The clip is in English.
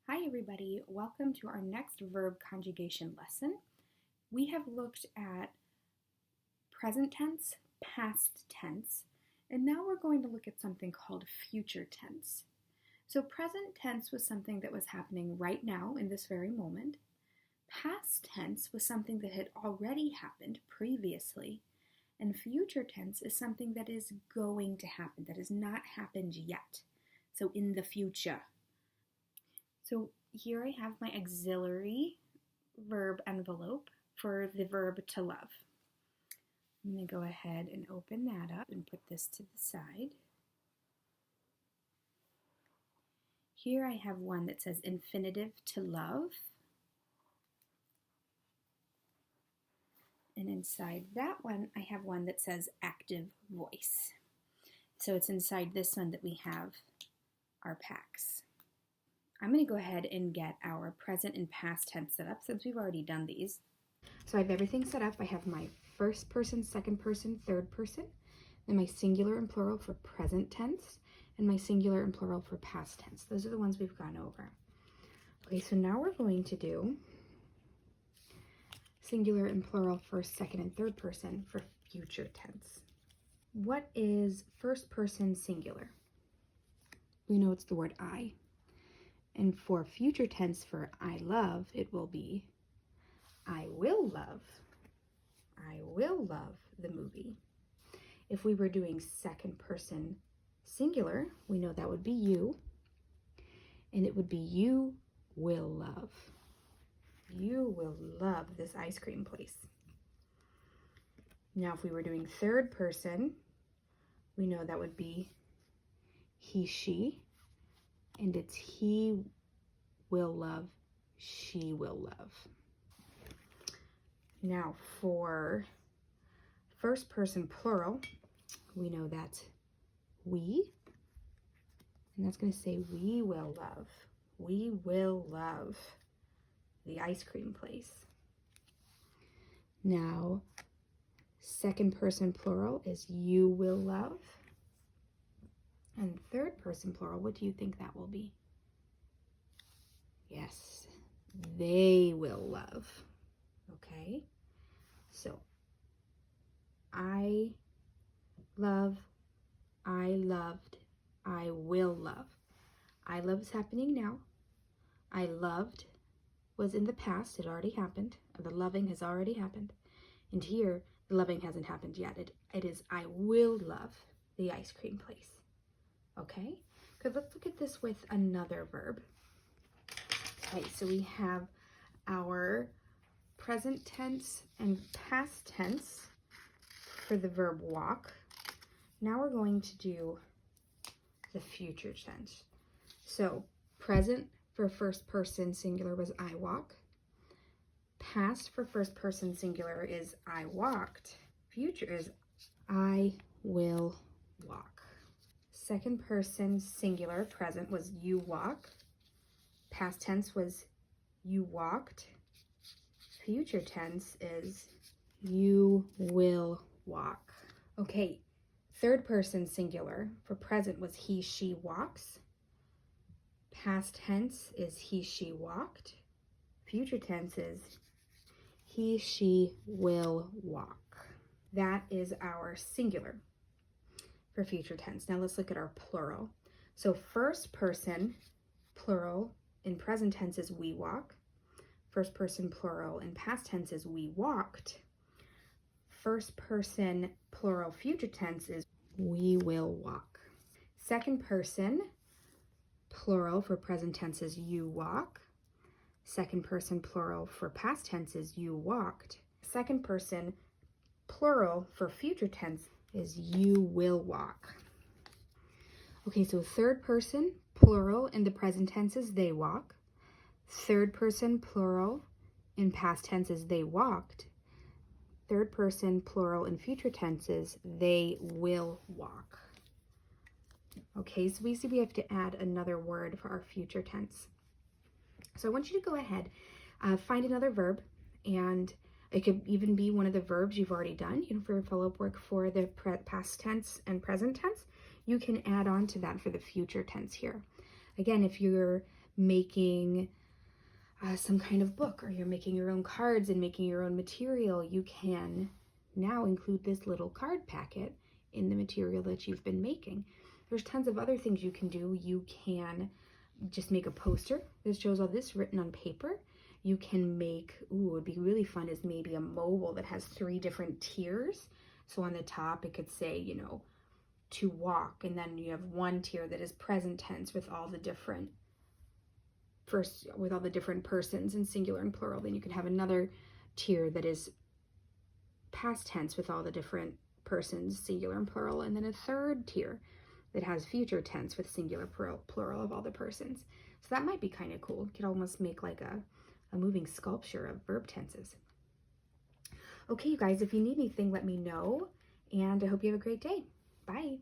Hi everybody, welcome to our next verb conjugation lesson. We have looked at present tense, past tense, and now we're going to look at something called future tense. So present tense was something that was happening right now in this very moment. Past tense was something that had already happened previously, and future tense is something that is going to happen, that has not happened yet. So in the future. So here I have my auxiliary verb envelope for the verb to love. I'm going to go ahead and open that up and put this to the side. Here I have one that says infinitive to love. And inside that one, I have one that says active voice. So it's inside this one that we have our packs. I'm going to go ahead and get our present and past tense set up since we've already done these. So I have everything set up. I have my first person, second person, third person, then my singular and plural for present tense, and my singular and plural for past tense. Those are the ones we've gone over. Okay, so now we're going to do singular and plural for second and third person for future tense. What is first person singular? We know it's the word I. And for future tense for I love, it will be I will love the movie. If we were doing second person singular, we know that would be you. And it would be you will love. You will love this ice cream place. Now if we were doing third person, we know that would be he, she. And it's he will love, she will love. Now for first person plural, we know that's we. And that's going to say we will love. We will love the ice cream place. Now second person plural is you will love. And third person plural, what do you think that will be? Yes, they will love. Okay, so I love, I loved, I will love. I love is happening now. I loved was in the past, it already happened. The loving has already happened. And here, the loving hasn't happened yet. It is I will love the ice cream place. Okay, good. Let's look at this with another verb. Okay, so we have our present tense and past tense for the verb walk. Now we're going to do the future tense. So present for first person singular was I walk. Past for first person singular is I walked. Future is I will walk. Second person singular present was you walk. Past tense was you walked. Future tense is you will walk. Okay, third person singular for present was he, she walks. Past tense is he, she walked. Future tense is he, she will walk. That is our singular for future tense. Now let's look at our plural. So first person plural in present tense is we walk. First person plural in past tense is we walked. First person plural future tense is we will walk. Second person plural for present tense is you walk. Second person plural for past tense is you walked. Second person plural for future tense is you will walk. Okay, so third person plural in the present tense is they walk. Third person plural in past tense is they walked. Third person plural in future tense is they will walk. Okay, so we see we have to add another word for our future tense. So I want you to go ahead, find another verb, and it could even be one of the verbs you've already done, for your follow-up work for the past tense and present tense. You can add on to that for the future tense here. Again, if you're making some kind of book, or you're making your own cards and making your own material, you can now include this little card packet in the material that you've been making. There's tons of other things you can do. You can just make a poster that shows all this written on paper. You can make, ooh, it would be really fun is maybe a mobile that has 3 different tiers. So on the top it could say, you know, to walk, and then you have one tier that is present tense with all the different persons in singular and plural. Then you could have another tier that is past tense with all the different persons, singular and plural, and then a third tier that has future tense with singular, plural of all the persons. So that might be kind of cool. You could almost make like a moving sculpture of verb tenses. Okay, you guys, if you need anything, let me know, and I hope you have a great day. Bye.